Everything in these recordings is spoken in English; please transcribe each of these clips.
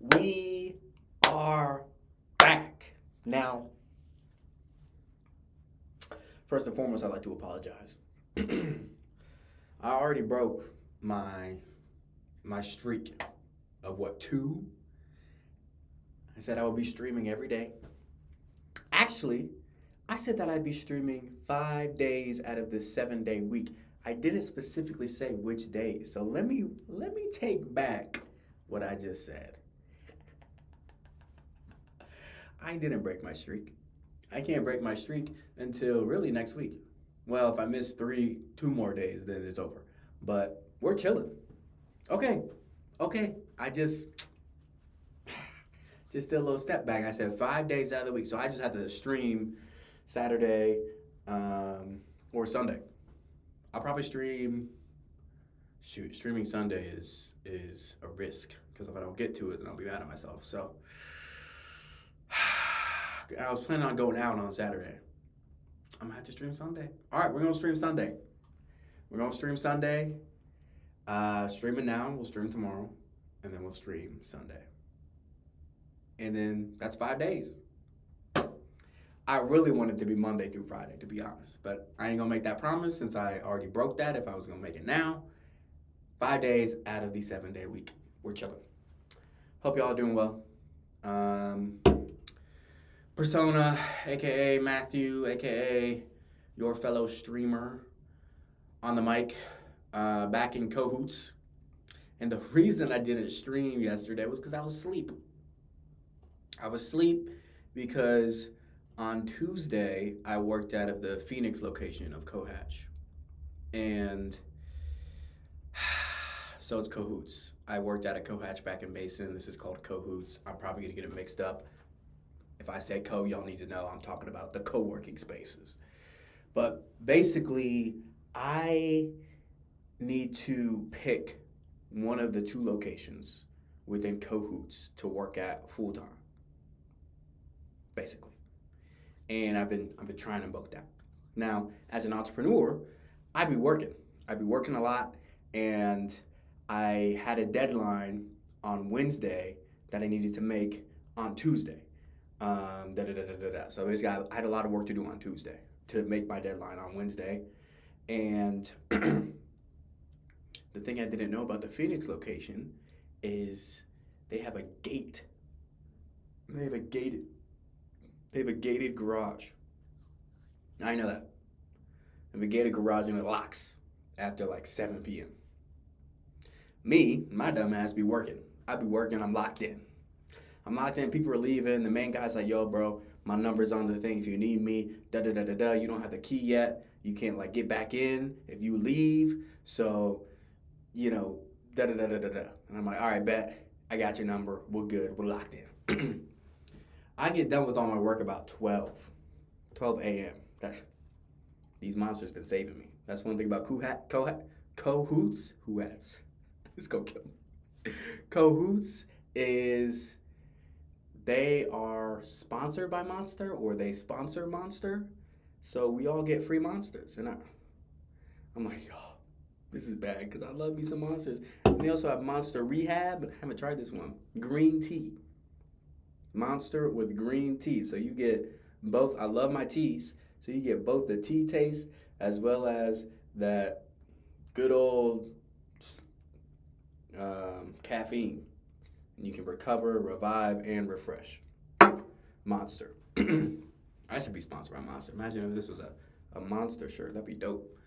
We are back. Now, first and foremost, I'd like to apologize. I already broke my my streak of what, two? I said I would be streaming every day. Actually, I said that I'd be streaming 5 days out of this 7 day week. I didn't specifically say which days, so let me take back what I just said. I didn't break my streak. I can't break my streak until really next week. Well, if I miss 2 more days, then it's over. But we're chilling. Okay, okay. I just did a little step back. I said 5 days out of the week, so I just had to stream Saturday or Sunday. I'll probably stream. Shoot, streaming Sunday is a risk because if I don't get to it, then I'll be mad at myself. So I was planning on going out on Saturday. I'm gonna have to stream Sunday. All right, we're gonna stream Sunday. We're gonna stream Sunday. Streaming now. We'll stream tomorrow, and then we'll stream Sunday. And then that's 5 days. I really wanted to be Monday through Friday, to be honest, but I ain't gonna make that promise since I already broke that. If I was gonna make it now, 5 days out of the 7 day week, we're chilling. Hope y'all doing well. Persona, aka Matthew, aka your fellow streamer, on the mic, back in cahoots. And the reason I didn't stream yesterday was because I was asleep. I was asleep because on Tuesday I worked out of the Phoenix location of Cohatch. And so it's Cahoots. I worked out at Cohatch back in Mason. This is called Cahoots. I'm probably gonna get it mixed up. If I say co, y'all need to know I'm talking about the co-working spaces. But basically, I need to pick one of the two locations within Cahoots to work at full time. Basically. And I've been trying them both down. Now, as an entrepreneur, I'd be working. I'd be working a lot, and I had a deadline on Wednesday that I needed to make on Tuesday. So basically, I had a lot of work to do on Tuesday to make my deadline on Wednesday. And the thing I didn't know about the Phoenix location is they have a gate. They have a gated garage. I know that. They have a gated garage and it locks after like 7 p.m. Me, my dumb ass be working. I be working, I'm locked in. People are leaving. The main guy's like, yo, bro, my number's on the thing. If you need me, da-da-da-da-da. You don't have the key yet. You can't, like, get back in if you leave. So, da-da-da-da-da-da. And I'm like, all right, bet. I got your number. We're good. We're locked in. I get done with all my work about 12 a.m. These monsters been saving me. That's one thing about Cahoots. Let's go kill me. Cahoots is... They are sponsored by Monster, or they sponsor Monster, so we all get free monsters. And I'm like, oh, this is bad because I love me some monsters. And they also have Monster Rehab. I haven't tried this one. Green tea. Monster with green tea. So you get both. I love my teas. So you get both the tea taste as well as that good old caffeine. And you can recover, revive, and refresh. Monster. I should be sponsored by Monster. Imagine if this was a Monster shirt. That'd be dope.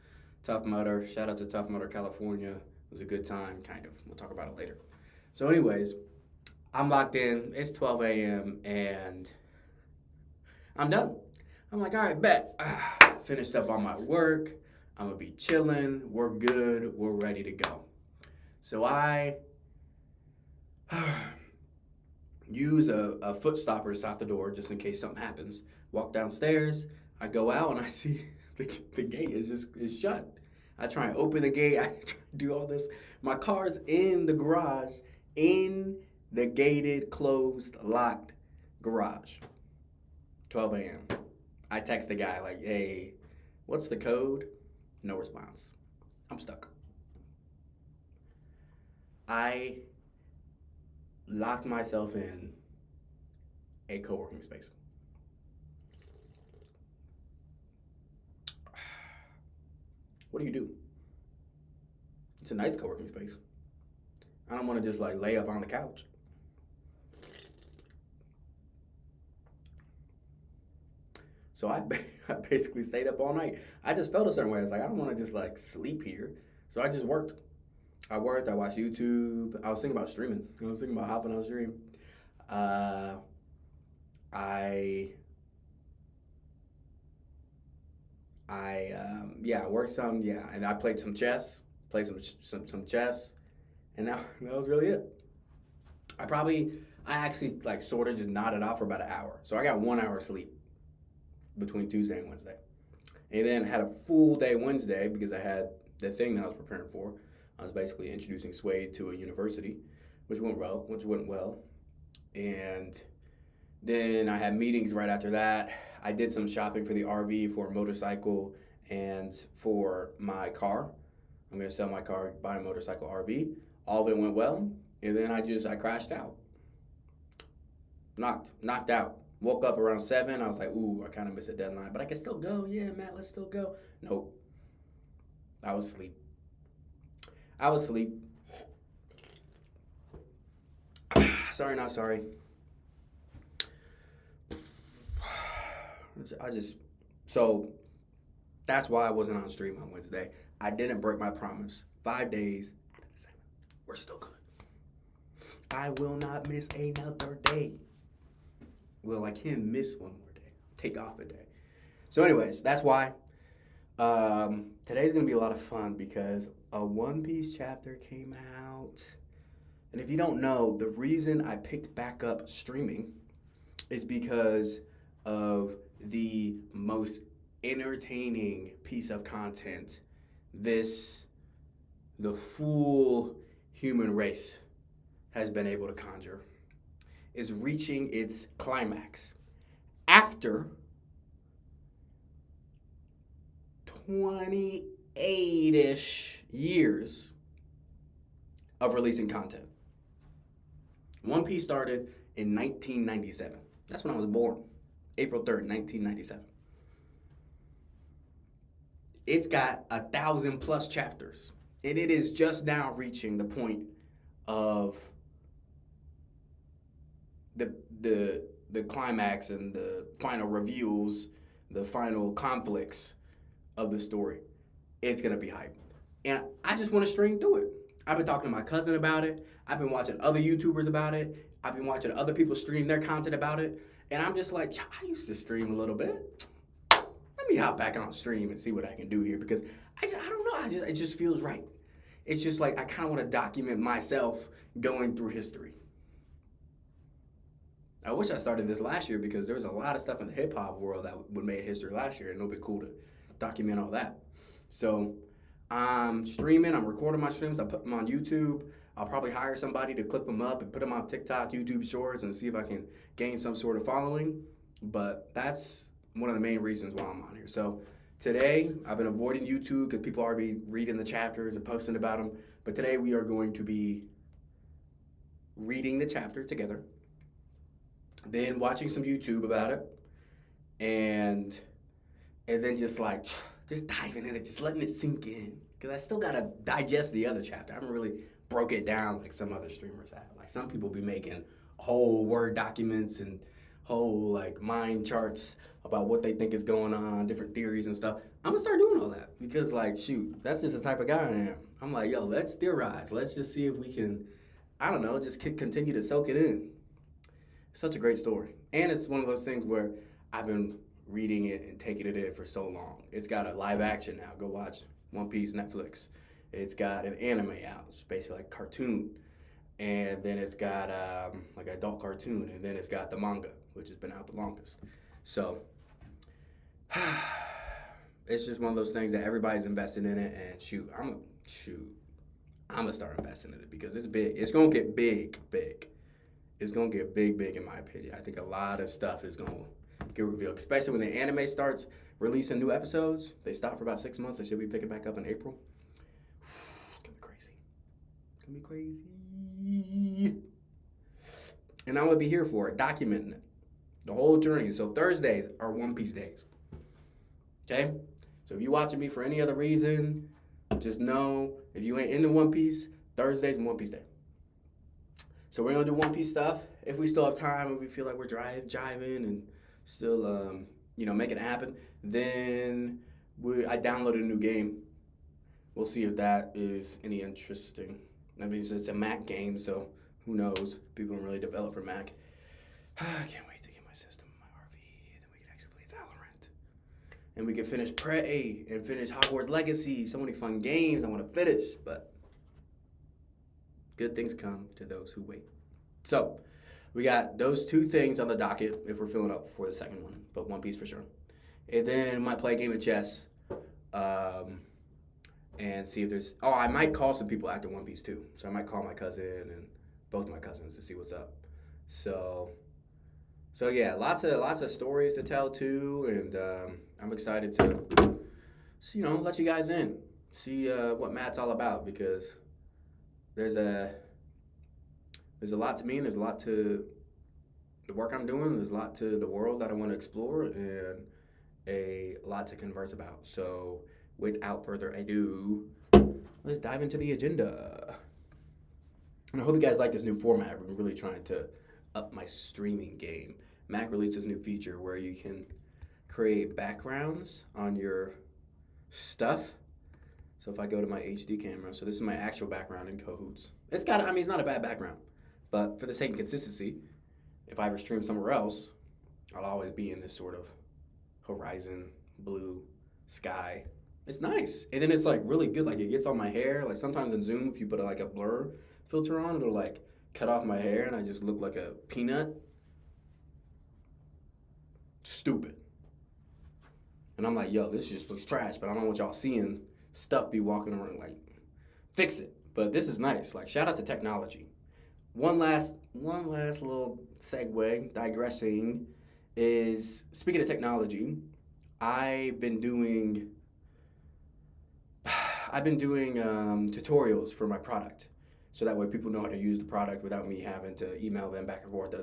Tough Mudder. Shout out to Tough Mudder, California. It was a good time, kind of. We'll talk about it later. So anyways, I'm locked in. It's 12 a.m. and I'm done. I'm like, all right, bet. Finished up all my work. I'm going to be chilling. We're good. We're ready to go. So I use a foot stopper to stop the door just in case something happens. Walk downstairs. I go out and I see the gate is shut. I try and open the gate. I try to do all this. My car's in the garage, in the gated, closed, locked garage. 12 a.m. I text the guy like, hey, what's the code? No response. I'm stuck. I locked myself in a co-working space. What do you do? It's a nice co-working space. I don't want to just like lay up on the couch. So I basically stayed up all night. I just felt a certain way. I was like, I don't want to just like sleep here. So I just worked. I worked. I watched YouTube. I was thinking about streaming. I was thinking about hopping on stream. Uh, I yeah, I worked some, yeah, and I played some chess, played some chess, and that was really it. I probably I actually like sort of just nodded off for about an hour, so I got 1 hour sleep between Tuesday and Wednesday, and then had a full day Wednesday because I had the thing that I was preparing for. I was basically introducing Suede to a university, which went well, and then I had meetings right after that. I did some shopping for the RV, for a motorcycle, and for my car. I'm gonna sell my car, buy a motorcycle RV. All of it went well, and then I crashed out, knocked out. Woke up around 7. I was like, ooh, I kind of missed a deadline, but I can still go. Yeah, Matt, let's still go. Nope, I was asleep. I was asleep. Sorry, not sorry. I just so that's why I wasn't on stream on Wednesday. I didn't break my promise. 5 days. We're still good. I will not miss another day. Well, I can miss one more day. Take off a day. So, anyways, that's why. Today's gonna be a lot of fun because a One Piece chapter came out. And if you don't know, the reason I picked back up streaming is because of the most entertaining piece of content the full human race has been able to conjure is reaching its climax after 28-ish years of releasing content. One Piece started in 1997. That's when I was born. April 3rd, 1997. It's got 1,000+ chapters. And it is just now reaching the point of the climax and the final reveals, the final conflicts of the story. It's gonna be hype. And I just want to string through it. I've been talking to my cousin about it. I've been watching other YouTubers about it. I've been watching other people stream their content about it. And I'm just like, I used to stream a little bit. Let me hop back on stream and see what I can do here because I don't know. It just feels right. It's just like I kind of want to document myself going through history. I wish I started this last year because there was a lot of stuff in the hip hop world that would made history last year, and it'll be cool to document all that. So I'm streaming. I'm recording my streams. I put them on YouTube. I'll probably hire somebody to clip them up and put them on TikTok, YouTube Shorts, and see if I can gain some sort of following. But that's one of the main reasons why I'm on here. So today, I've been avoiding YouTube because people are already reading the chapters and posting about them. But today, we are going to be reading the chapter together, then watching some YouTube about it, and then just diving in it, just letting it sink in. Because I still got to digest the other chapter. I haven't really broke it down like some other streamers have. Like some people be making whole Word documents and whole like mind charts about what they think is going on, different theories and stuff. I'm gonna start doing all that because like shoot, that's just the type of guy I am. I'm like, yo, let's theorize. Let's just see if we can, I don't know, just continue to soak it in. It's such a great story. And it's one of those things where I've been reading it and taking it in for so long. It's got a live action now. Go watch One Piece Netflix. It's got an anime out. It's basically like cartoon. And then it's got like an adult cartoon. And then it's got the manga, which has been out the longest. So it's just one of those things that everybody's invested in it. And I'm gonna start investing in it because it's big. It's gonna get big. It's gonna get big in my opinion. I think a lot of stuff is gonna get revealed, especially when the anime starts releasing new episodes. They stop for about 6 months. They should be picking back up in April. It's gonna be crazy. It's gonna be crazy. And I'm going to be here for it, documenting it. The whole journey. So Thursdays are One Piece days. Okay? So if you're watching me for any other reason, just know if you ain't into One Piece, Thursday's One Piece day. So we're going to do One Piece stuff. If we still have time and we feel like we're jiving and still, making it happen, then I downloaded a new game. We'll see if that is any interesting. I mean, it's a Mac game, so who knows? People don't really develop for Mac. I can't wait to get my system, my RV, and then we can actually play Valorant. And we can finish Prey and finish Hogwarts Legacy. So many fun games I want to finish, but good things come to those who wait. So we got those two things on the docket if we're filling up for the second one, but One Piece for sure. And then might play a game of chess. And see if there's. Oh, I might call some people after One Piece too. So I might call my cousin and both my cousins to see what's up. So yeah, lots of stories to tell too, and I'm excited to, let you guys in, see what Matt's all about, because there's a lot to me, and there's a lot to the work I'm doing. There's a lot to the world that I want to explore, and a lot to converse about. So without further ado, let's dive into the agenda. And I hope you guys like this new format. We're really trying to up my streaming game. Mac released this new feature where you can create backgrounds on your stuff. So if I go to my HD camera, so this is my actual background in Cahoots. It's not a bad background, but for the sake of consistency, if I ever stream somewhere else, I'll always be in this sort of horizon, blue sky. It's nice. And then it's like really good. Like it gets on my hair. Like sometimes in Zoom, if you put a blur filter on, it'll like cut off my hair and I just look like a peanut. Stupid. And I'm like, yo, this just looks trash, but I don't want y'all seeing stuff be walking around. Like, fix it. But this is nice. Like, shout out to technology. One last little segue, digressing, is speaking of technology, I've been doing tutorials for my product, so that way people know how to use the product without me having to email them back and forth.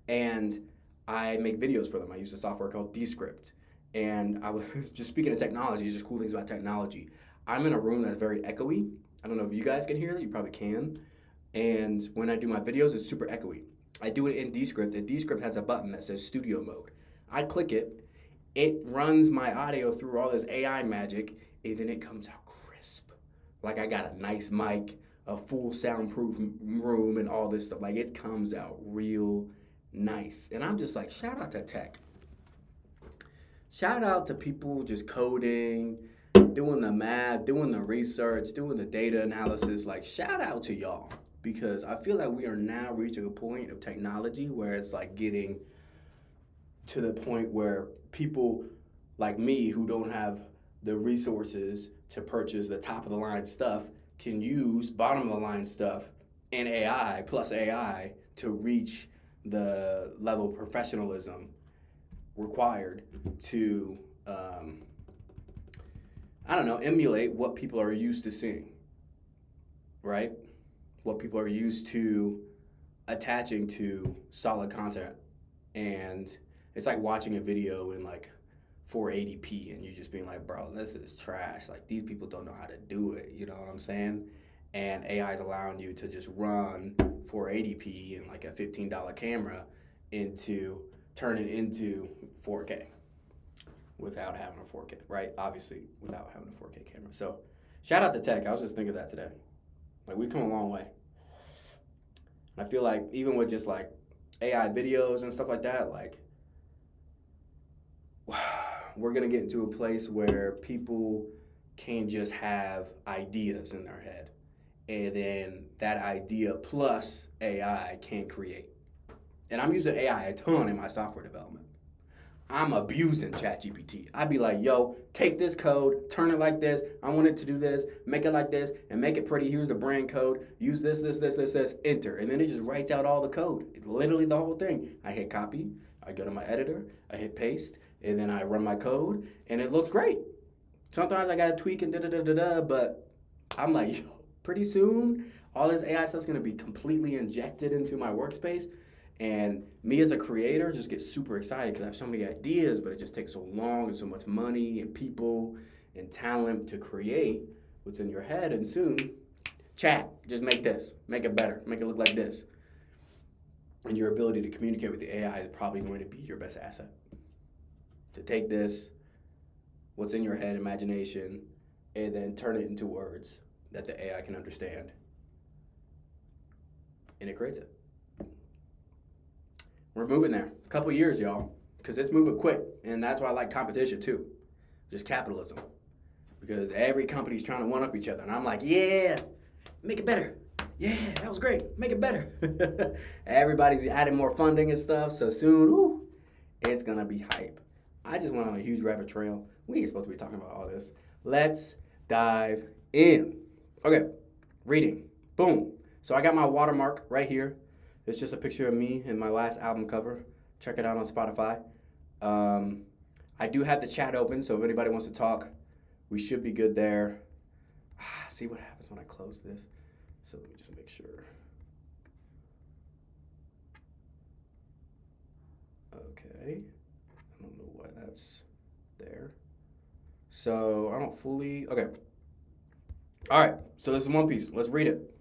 And I make videos for them. I use a software called Descript. And I was just speaking of technology, just cool things about technology. I'm in a room that's very echoey. I don't know if you guys can hear that. You probably can. And when I do my videos, it's super echoey. I do it in Descript, and Descript has a button that says Studio Mode. I click it. It runs my audio through all this AI magic, and then it comes out crisp. Like I got a nice mic, a full soundproof room, and all this stuff. Like it comes out real nice. And I'm just like, shout out to tech. Shout out to people just coding, doing the math, doing the research, doing the data analysis. Like shout out to y'all, because I feel like we are now reaching a point of technology where it's like getting to the point where people like me who don't have the resources to purchase the top of the line stuff can use bottom of the line stuff and AI plus AI to reach the level of professionalism required to, emulate what people are used to seeing, right? What people are used to attaching to solid content. And it's like watching a video in like 480p and you just being like, bro, this is trash. Like these people don't know how to do it. You know what I'm saying? And AI is allowing you to just run 480p and like a $15 camera turn it into 4K without having a 4K, right? Obviously, without having a 4K camera. So shout out to tech. I was just thinking of that today. Like we've come a long way. I feel like even with just like AI videos and stuff like that, like we're gonna get into a place where people can just have ideas in their head, and then that idea plus AI can create. And I'm using AI a ton in my software development. I'm abusing ChatGPT. I'd be like, yo, take this code, turn it like this. I want it to do this, make it like this, and make it pretty. Here's the brand code. Use this, enter. And then it just writes out all the code. It's literally the whole thing. I hit copy, I go to my editor, I hit paste, and then I run my code, and it looks great. Sometimes I gotta tweak and but I'm like, yo, pretty soon, All this AI stuff's gonna be completely injected into my workspace. And me as a creator just get super excited because I have so many ideas, but it just takes so long and so much money and people and talent to create what's in your head. And soon, chat, just make this, make it better, make it look like this. And your ability to communicate with the AI is probably going to be your best asset. To take this, what's in your head, imagination, and then turn it into words that the AI can understand. And it creates it. We're moving there. A couple years, y'all, because it's moving quick. And that's why I like competition, too. Just capitalism. Because every company's trying to one-up each other. And I'm like, yeah, make it better. Yeah, that was great. Make it better. Everybody's adding more funding and stuff. So soon, ooh, it's going to be hype. I just went on a huge rabbit trail. We ain't supposed to be talking about all this. Let's dive in. Okay, reading. Boom. So I got my watermark right here. It's just a picture of me in my last album cover. Check it out on Spotify. I do have the chat open, so if anybody wants to talk, we should be good there. See what happens when I close this. So let me just make sure. Okay. I don't know why that's there. So I don't fully, okay. All right, so this is One Piece. Let's read it.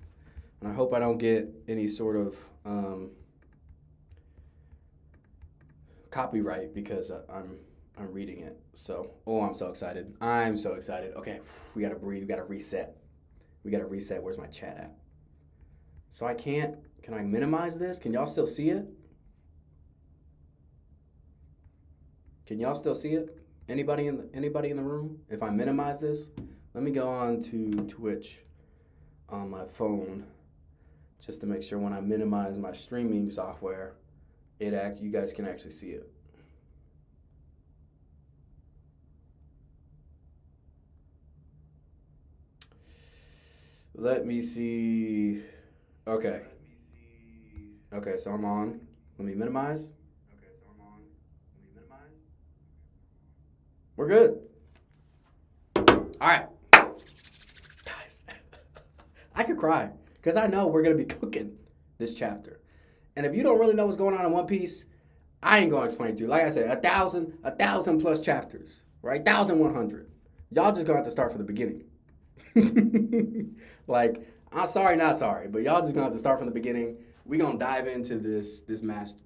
And I hope I don't get any sort of copyright because I'm reading it. So, I'm so excited. I'm so excited. Okay, we gotta breathe. We gotta reset. Where's my chat at? So can I minimize this? Can y'all still see it? Can y'all still see it? Anybody in the room? If I minimize this, let me go on to Twitch on my phone just to make sure when I minimize my streaming software, you guys can actually see it. Let me see. Okay. Okay, so I'm on. Let me minimize. We're good. All right. Guys, I could cry because I know we're going to be cooking this chapter. And if you don't really know what's going on in One Piece, I ain't going to explain to you. Like I said, 1,000 plus chapters, right? 1,100. Y'all just going to have to start from the beginning. Like, I'm sorry, not sorry, but y'all just going to have to start from the beginning. We're going to dive into this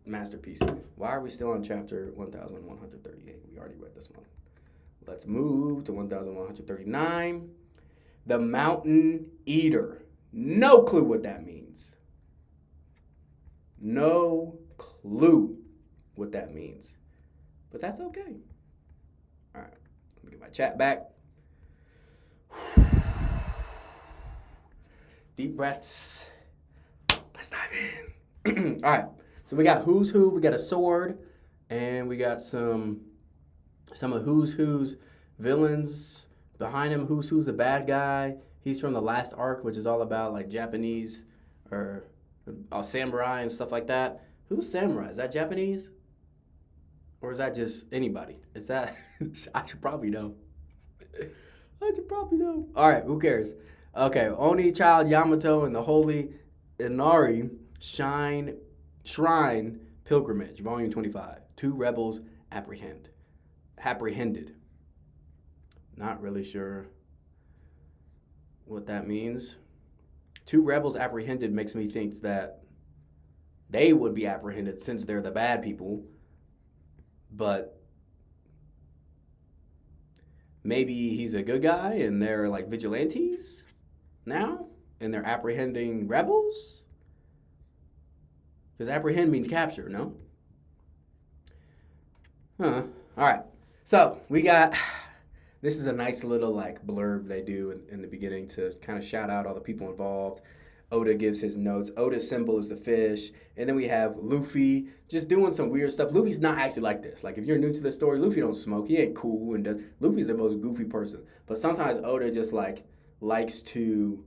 masterpiece. Why are we still on chapter 1,138? We already read this one. Let's move to 1,139. The Mountain Eater. No clue what that means. No clue what that means. But that's okay. All right. Let me get my chat back. Deep breaths. Let's dive in. All right. So we got Who's Who. We got a sword. And we got some of Who's Who's villains behind him. Who's the bad guy. He's from the last arc, which is all about like Japanese or samurai and stuff like that. Who's samurai? Is that Japanese? Or is that just anybody? Is that, I should probably know. All right, who cares? Okay, Oni Child Yamato and the Holy Inari Shrine Pilgrimage, Volume 25. 2 rebels apprehended. Not really sure what that means. 2 rebels apprehended makes me think that they would be apprehended since they're the bad people. But maybe he's a good guy and they're like vigilantes now and they're apprehending rebels? Because apprehend means capture, no? All right. So we got, this is a nice little like blurb they do in the beginning to kind of shout out all the people involved. Oda gives his notes. Oda's symbol is the fish. And then we have Luffy just doing some weird stuff. Luffy's not actually like this. Like if you're new to the story, Luffy don't smoke. He ain't cool and does. Luffy's the most goofy person. But sometimes Oda just like likes to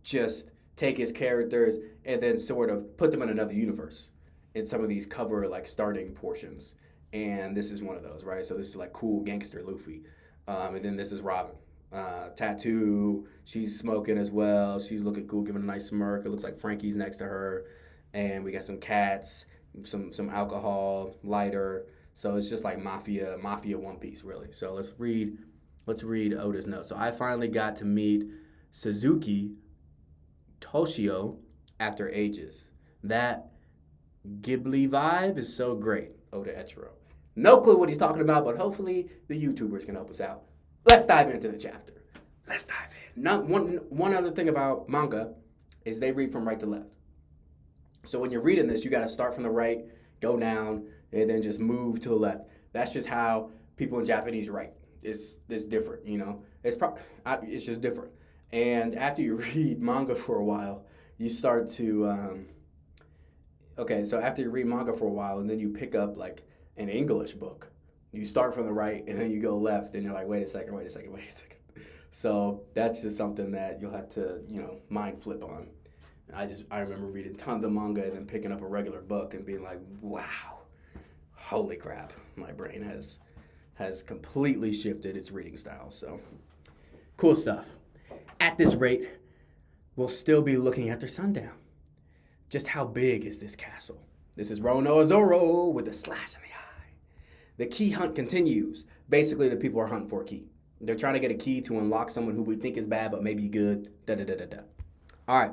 just take his characters and then sort of put them in another universe in some of these cover like starting portions. And this is one of those, right? So this is like cool gangster Luffy. And then this is Robin. tattoo. She's smoking as well. She's looking cool, giving a nice smirk. It looks like Frankie's next to her, and we got some cats, some alcohol, lighter. So it's just like mafia One Piece, really. So let's read Oda's note. So I finally got to meet Suzuki Toshio after ages. That Ghibli vibe is so great, Oda Etchiro. No clue what he's talking about, but hopefully the YouTubers can help us out. Let's dive into the chapter. Let's dive in. Now, one other thing about manga is they read from right to left. So when you're reading this, you got to start from the right, go down, and then just move to the left. That's just how people in Japanese write. It's different, you know. It's just different. And after you read manga for a while, you start to so after you read manga for a while, and then you pick up like an English book, you start from the right, and then you go left, and you're like, wait a second. So that's just something that you'll have to, mind flip on. I remember reading tons of manga and then picking up a regular book and being like, wow, holy crap, my brain has completely shifted its reading style. So cool stuff. At this rate, we'll still be looking after sundown. Just how big is this castle? This is Roronoa Zoro with a slash in the eye. The key hunt continues. Basically, the people are hunting for a key. They're trying to get a key to unlock someone who we think is bad but maybe good. All right.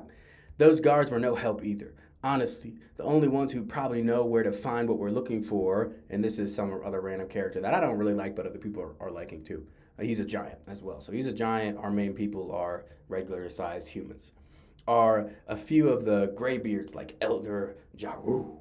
Those guards were no help either. Honestly, the only ones who probably know where to find what we're looking for, and this is some other random character that I don't really like, but other people are liking too. He's a giant as well. So he's a giant. Our main people are regular-sized humans. Are a few of the graybeards like Elder Jaru.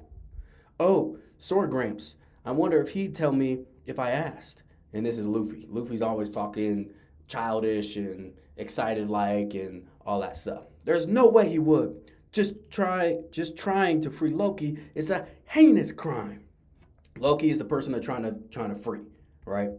Oh, Sword Gramps. I wonder if he'd tell me if I asked. And this is Luffy. Luffy's always talking childish and excited like and all that stuff. There's no way he would. Just trying to free Loki is a heinous crime. Loki is the person they're trying to free, right?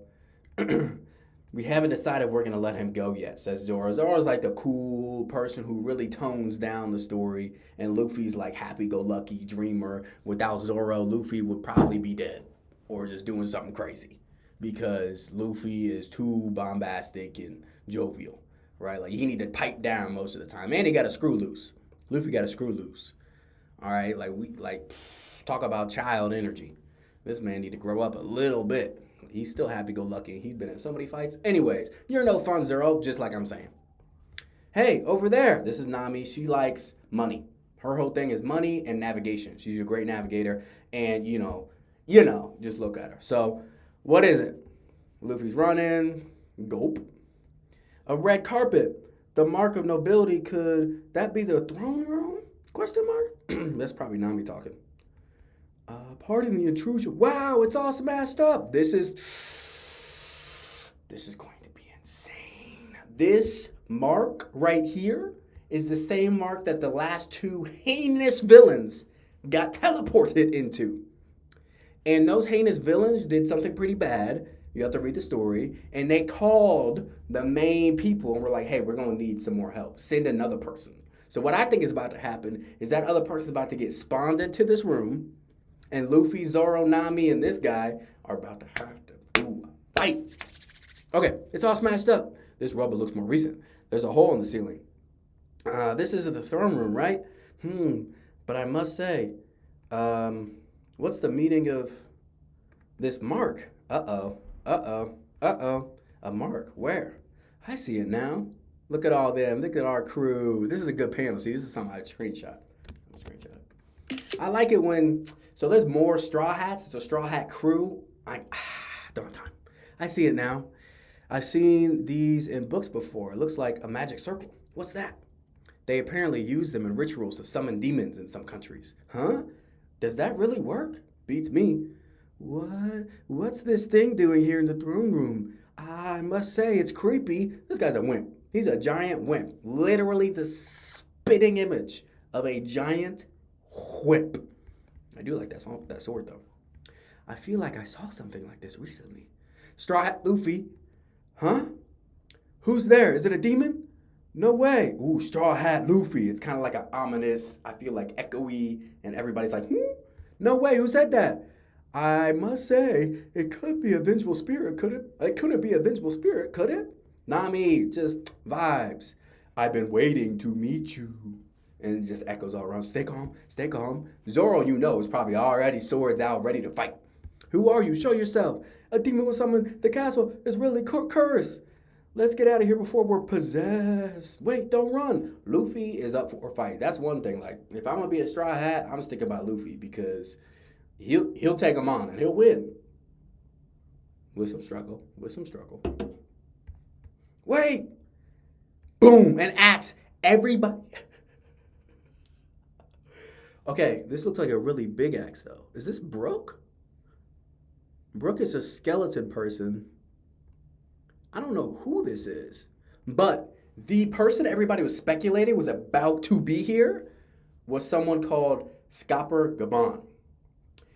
We haven't decided we're gonna let him go yet, says Zoro. Zoro's like the cool person who really tones down the story, and Luffy's like happy-go-lucky dreamer. Without Zoro, Luffy would probably be dead or just doing something crazy because Luffy is too bombastic and jovial, right? Like he need to pipe down most of the time, and he got a screw loose. Luffy got a screw loose. All right, talk about child energy. This man need to grow up a little bit. He's still happy-go-lucky. He's been in so many fights. Anyways, you're no fun, Zoro, just like I'm saying. Hey, over there. This is Nami. She likes money. Her whole thing is money and navigation. She's a great navigator. And, just look at her. So, what is it? Luffy's running. Gulp. A red carpet. The mark of nobility. Could that be the throne room? Question mark? That's probably Nami talking. Pardon the intrusion. Wow, it's all smashed up. This is going to be insane. This mark right here is the same mark that the last two heinous villains got teleported into. And those heinous villains did something pretty bad. You have to read the story. And they called the main people and were like, hey, we're going to need some more help. Send another person. So what I think is about to happen is that other person's about to get spawned into this room. And Luffy, Zoro, Nami, and this guy are about to have to do a fight. Okay, it's all smashed up. This rubber looks more recent. There's a hole in the ceiling. This is the throne room, right? But I must say, what's the meaning of this mark? Uh-oh. A mark. Where? I see it now. Look at all them. Look at our crew. This is a good panel. See, this is something I screenshot. I like it when... So there's more Straw Hats. It's a Straw Hat crew. Don't have time. I see it now. I've seen these in books before. It looks like a magic circle. What's that? They apparently use them in rituals to summon demons in some countries. Huh? Does that really work? Beats me. What? What's this thing doing here in the throne room? I must say, it's creepy. This guy's a wimp. He's a giant wimp. Literally the spitting image of a giant wimp. I do like that sword, though. I feel like I saw something like this recently. Straw Hat Luffy. Huh? Who's there? Is it a demon? No way. Ooh, Straw Hat Luffy. It's kind of like an ominous, I feel like echoey, and everybody's like, No way. Who said that? I must say, it could be a vengeful spirit, could it? It couldn't be a vengeful spirit, could it? Nami, just vibes. I've been waiting to meet you. And it just echoes all around. Stay calm, stay calm. Zoro, you know, is probably already swords out, ready to fight. Who are you? Show yourself. A demon was summoned. The castle is really cursed. Let's get out of here before we're possessed. Wait, don't run. Luffy is up for a fight. That's one thing. Like, if I'm gonna be a Straw Hat, I'm sticking by Luffy because he'll take him on and he'll win. With some struggle. With some struggle. Wait! Boom! An axe. Everybody. Okay, this looks like a really big axe, though. Is this Brook? Brook is a skeleton person. I don't know who this is. But the person everybody was speculating was about to be here was someone called Scopper Gaban.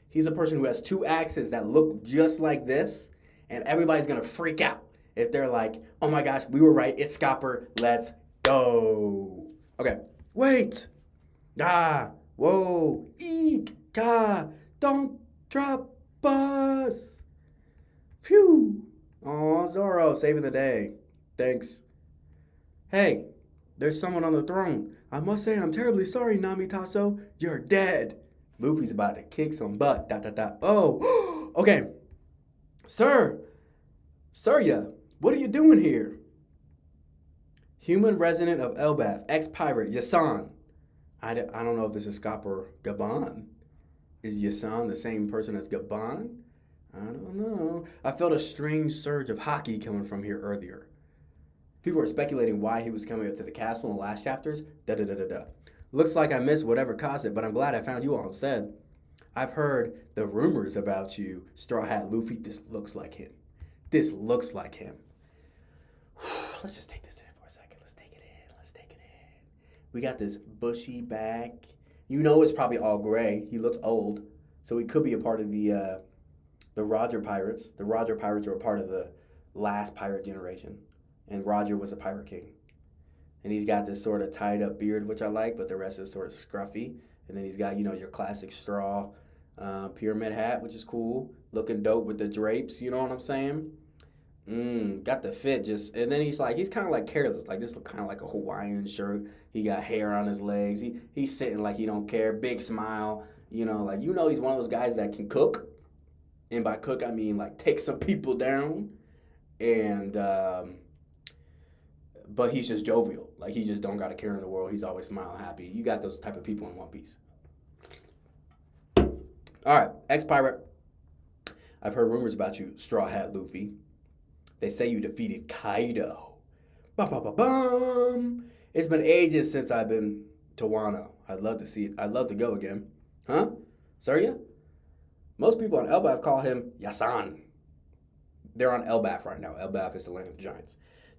He's a person who has two axes that look just like this, and everybody's going to freak out if they're like, oh my gosh, we were right, it's Scopper, let's go. Okay, wait. Whoa, eek, don't drop us. Phew. Aw, Zoro, saving the day. Thanks. Hey, there's someone on the throne. I must say I'm terribly sorry, Namitaso. You're dead. Luffy's about to kick some butt. ... Oh, okay. Surya, what are you doing here? Human resident of Elbaf, ex-pirate, Yasan. I don't know if this is Scopper Gaban. Is Yasan the same person as Gaban? I don't know. I felt a strange surge of haki coming from here earlier. People were speculating why he was coming up to the castle in the last chapters. Looks like I missed whatever caused it, but I'm glad I found you all instead. I've heard the rumors about you, Straw Hat Luffy. This looks like him. This looks like him. Let's just take this in for a second. Let's take it in. We got this bushy back. You know it's probably all gray. He looks old. So he could be a part of the Roger Pirates. The Roger Pirates were a part of the last pirate generation. And Roger was a pirate king. And he's got this sort of tied up beard, which I like, but the rest is sort of scruffy. And then he's got, your classic straw pyramid hat, which is cool. Looking dope with the drapes, you know what I'm saying? Got the fit and then he's kind of like careless. Like this look kind of like a Hawaiian shirt. He got hair on his legs. He's sitting like he don't care. Big smile. He's one of those guys that can cook. And by cook, I mean like take some people down. And, but he's just jovial. Like he just don't got a care in the world. He's always smiling, happy. You got those type of people in One Piece. All right, ex-pirate. I've heard rumors about you, Straw Hat Luffy. They say you defeated Kaido. Bum. It's been ages since I've been to Wano. I'd love to see it. I'd love to go again. Huh? Surya? Most people on Elbaf call him Yasan. They're on Elbaf right now. Elbaf is the land of the giants.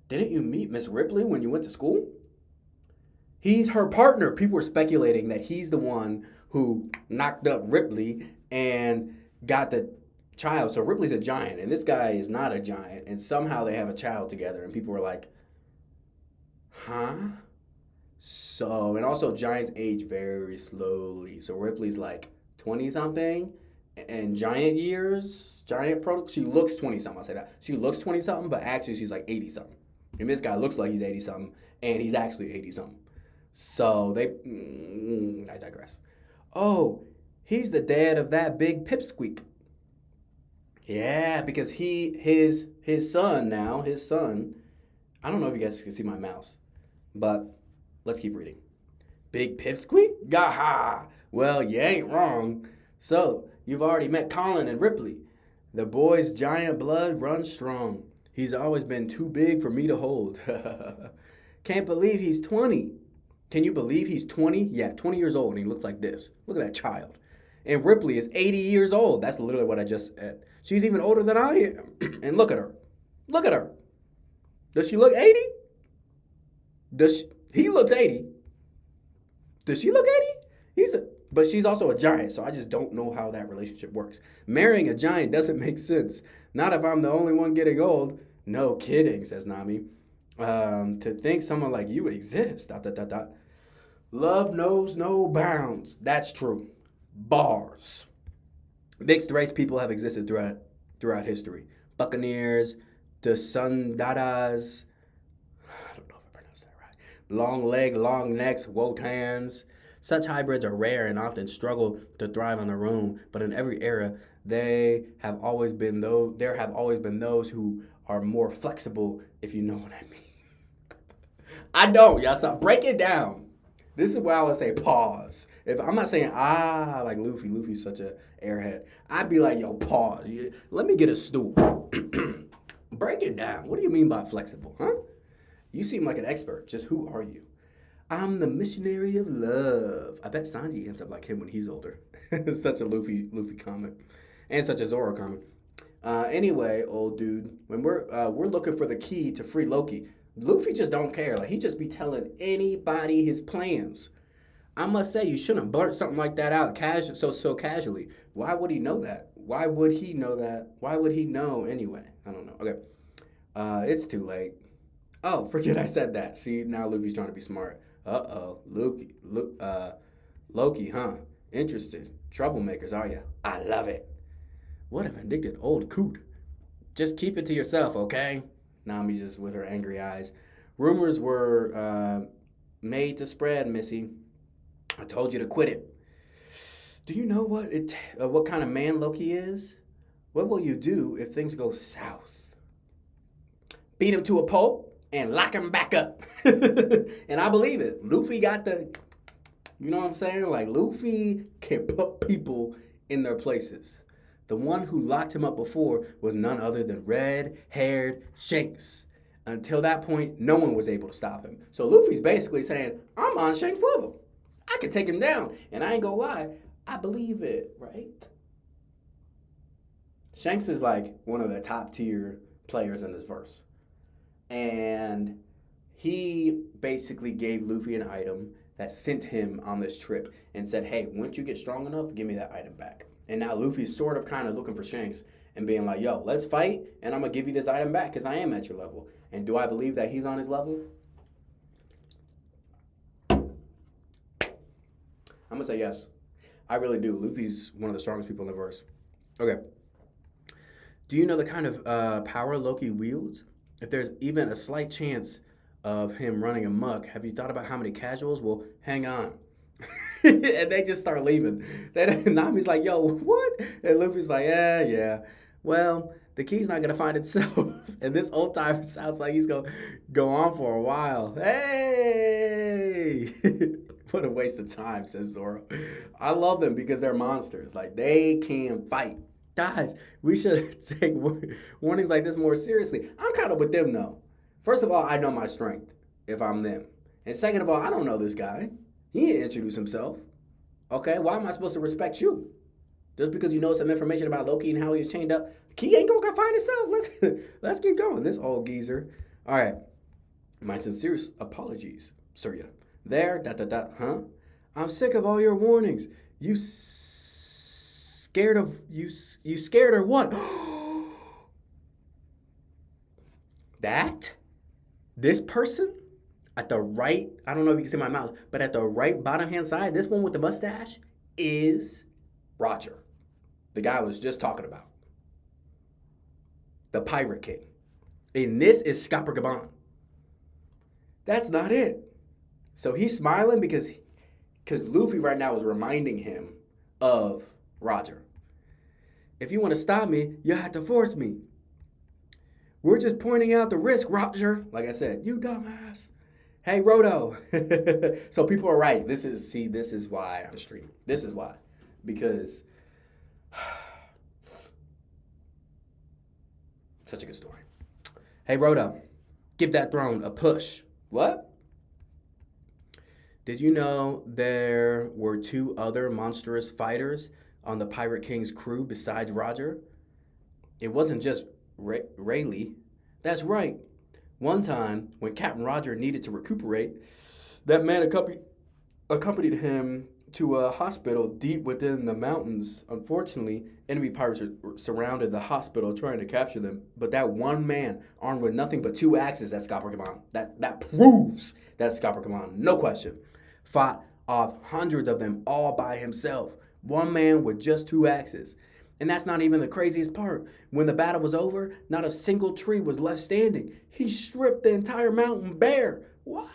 Didn't you meet Miss Ripley when you went to school? He's her partner. People were speculating that he's the one who knocked up Ripley and got the child. So Ripley's a giant, and this guy is not a giant, and somehow they have a child together, and people were like, huh? So, and also giants age very slowly. So Ripley's like 20-something, and giant years, she looks 20-something, I'll say that. She looks 20-something, but actually she's like 80-something. And this guy looks like he's 80-something, and he's actually 80-something. So I digress. Oh, he's the dad of that big pipsqueak. Yeah, because his son, I don't know if you guys can see my mouse, but let's keep reading. Big pipsqueak? Gaha! Well, you ain't wrong. So, you've already met Colin and Ripley. The boy's giant blood runs strong. He's always been too big for me to hold. Can't believe he's 20. Can you believe he's 20? Yeah, 20 years old and he looks like this. Look at that child. And Ripley is 80 years old. That's literally what I just said. She's even older than I am. And look at her. Look at her. Does she look 80? He looks 80. Does she look 80? But she's also a giant, so I just don't know how that relationship works. Marrying a giant doesn't make sense. Not if I'm the only one getting old. No kidding, says Nami. To think someone like you exists. ... Love knows no bounds. That's true. Bars. Mixed race people have existed throughout history. Buccaneers, the Sundadas, long leg, long necks, wotans. Such hybrids are rare and often struggle to thrive on their own, but in every era, there have always been those who are more flexible, if you know what I mean. I don't, y'all. So break it down. This is where I would say pause. If I'm not saying like Luffy, Luffy's such a airhead. I'd be like, yo, pause. Let me get a stool. Break it down. What do you mean by flexible, huh? You seem like an expert. Just who are you? I'm the missionary of love. I bet Sanji ends up like him when he's older. Such a Luffy comment, and such a Zoro comment. Anyway, old dude, when we're looking for the key to free Loki, Luffy just don't care. Like he just be telling anybody his plans. I must say, you shouldn't blurt something like that out so casually. Why would he know that? Why would he know that? Why would he know anyway? I don't know. Okay, it's too late. Oh, forget I said that. See, now Luffy's trying to be smart. Loki, huh? Interested. Troublemakers, are ya? I love it. What a vindictive old coot. Just keep it to yourself, okay? Nami just with her angry eyes. Rumors were made to spread, Missy. I told you to quit it. Do you know what kind of man Loki is? What will you do if things go south? Beat him to a pulp and lock him back up. And I believe it. Luffy got you know what I'm saying? Like Luffy can put people in their places. The one who locked him up before was none other than red-haired Shanks. Until that point, no one was able to stop him. So Luffy's basically saying, I'm on Shanks' level. I can take him down. And I ain't gonna lie, I believe it, right? Shanks is like one of the top tier players in this verse. And he basically gave Luffy an item that sent him on this trip and said, hey, once you get strong enough, give me that item back. And now Luffy's sort of kind of looking for Shanks and being like, yo, let's fight, and I'm going to give you this item back because I am at your level. And do I believe that he's on his level? I'm going to say yes. I really do. Luffy's one of the strongest people in the verse. Okay. Do you know the kind of power Loki wields? If there's even a slight chance of him running amok, have you thought about how many casuals will hang on? And they just start leaving. Then Nami's like, yo, what? And Luffy's like, yeah. Well, the key's not going to find itself. And this old timer sounds like he's going to go on for a while. Hey! What a waste of time, says Zoro. I love them because they're monsters. Like, they can fight. Guys, we should take warnings like this more seriously. I'm kind of with them, though. First of all, I know my strength if I'm them. And second of all, I don't know this guy. He didn't introduce himself. Okay, why am I supposed to respect you? Just because you know some information about Loki and how he was chained up, Key ain't gonna find himself. Let's keep going. This old geezer. All right, my sincerest apologies, Surya. There, huh? I'm sick of all your warnings. You scared of you scared or what? That this person at the right, I don't know if you can see my mouth, but at the right bottom hand side, this one with the mustache is Roger. The guy I was just talking about. The Pirate King. And this is Scopper Gabon. That's not it. So he's smiling because Luffy right now is reminding him of Roger. If you want to stop me, you have to force me. We're just pointing out the risk, Roger. Like I said, you dumbass. Hey, Roto. So people are right. This is why I'm streaming. This is why. Because such a good story. Hey, Roto, give that throne a push. What? Did you know there were 2 other monstrous fighters on the Pirate King's crew besides Roger? It wasn't just Rayleigh. That's right. One time, when Captain Roger needed to recuperate, that man accompanied him to a hospital deep within the mountains. Unfortunately, enemy pirates surrounded the hospital trying to capture them. But that one man, armed with nothing but 2 axes, that's Scopper Gabon. That proves that's Scopper Gabon, no question. Fought off hundreds of them all by himself. One man with just 2 axes. And that's not even the craziest part. When the battle was over, not a single tree was left standing. He stripped the entire mountain bare. What?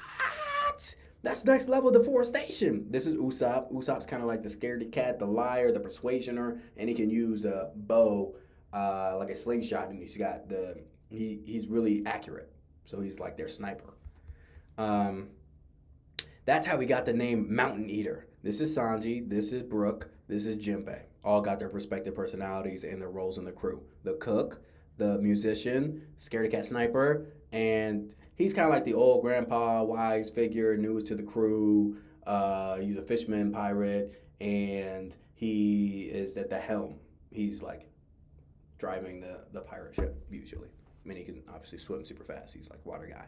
That's next level deforestation. This is Usopp. Usopp's kind of like the scaredy cat, the liar, the persuasioner, and he can use a bow, like a slingshot, and he's really accurate. So he's like their sniper. Um, that's how we got the name Mountain Eater. This is Sanji. This is Brook. This is Jinbei. All got their respective personalities and their roles in the crew. The cook, the musician, scaredy cat sniper, and he's kind of like the old grandpa, wise figure, new to the crew. He's a fisherman pirate, and he is at the helm. He's like driving the pirate ship usually. I mean, he can obviously swim super fast. He's like a water guy.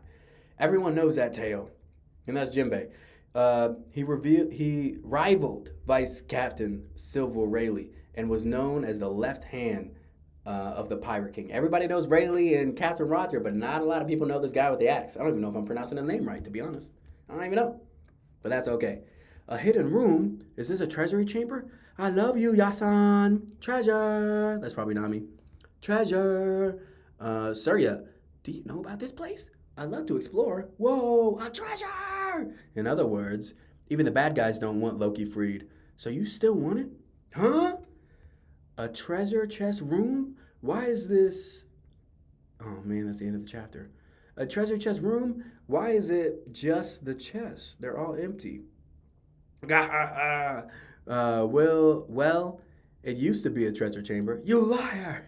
Everyone knows that Teo, and that's Jinbei. He rivaled Vice Captain Silver Rayleigh and was known as the left hand of the Pirate King. Everybody knows Rayleigh and Captain Roger, but not a lot of people know this guy with the axe. I don't even know if I'm pronouncing his name right, to be honest. I don't even know. But that's okay. A hidden room? Is this a treasury chamber? I love you, Yasan. Treasure. That's probably Nami. Treasure. Surya, do you know about this place? I'd love to explore. Whoa, a treasure! In other words, even the bad guys don't want Loki freed. So you still want it? Huh? A treasure chest room? Why is this... Oh man, that's the end of the chapter. A treasure chest room? Why is it just the chests? They're all empty. Well, it used to be a treasure chamber. You liar!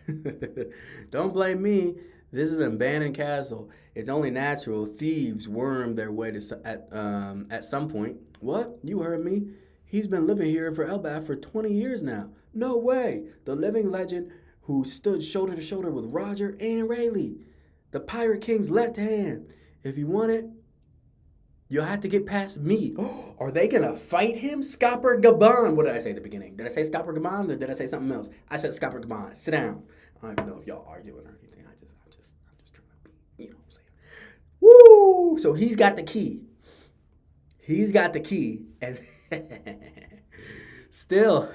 Don't blame me. This is an abandoned castle. It's only natural thieves worm their way to at some point. What? You heard me. He's been living here for Elbaf for 20 years now. No way. The living legend who stood shoulder to shoulder with Roger and Rayleigh. The Pirate King's left hand. If you want it, you'll have to get past me. Are they going to fight him? Scopper Gaban. What did I say at the beginning? Did I say Scopper Gaban or did I say something else? I said Scopper Gaban. Sit down. I don't even know if y'all arguing or anything. I'm just trying to be, you know what I'm saying? Woo! So he's got the key. He's got the key. And still,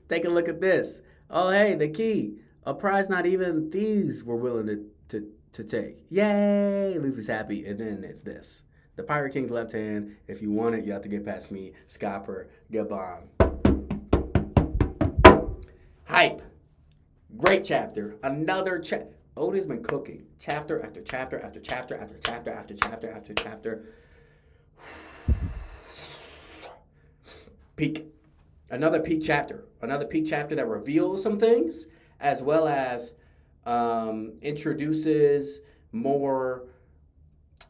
take a look at this. Oh, hey, the key. A prize not even thieves were willing to take. Yay! Luffy's happy. And then it's this. The Pirate King's left hand. If you want it, you have to get past me. Scopper Gaban. Hype. Great chapter. Another chapter. Oda's been cooking. Chapter after chapter after chapter after chapter after chapter after chapter. Peak. Another peak chapter. Another peak chapter that reveals some things as well as introduces more,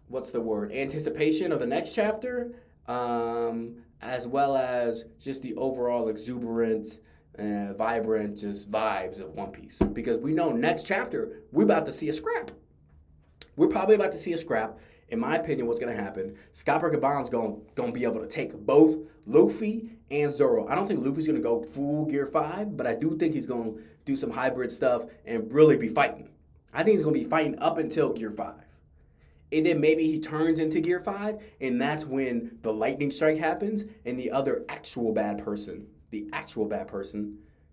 what's the word, anticipation of the next chapter, as well as just the overall exuberant, vibrant just vibes of One Piece. Because we know next chapter, we're about to see a scrap. We're probably about to see a scrap. In my opinion, what's going to happen, Scopper Gaban's going to be able to take both Luffy and Zoro. I don't think Luffy's going to go full Gear 5, but I do think he's going to do some hybrid stuff and really be fighting. I think he's going to be fighting up until Gear 5. And then maybe he turns into Gear 5, and that's when the lightning strike happens, and the actual bad person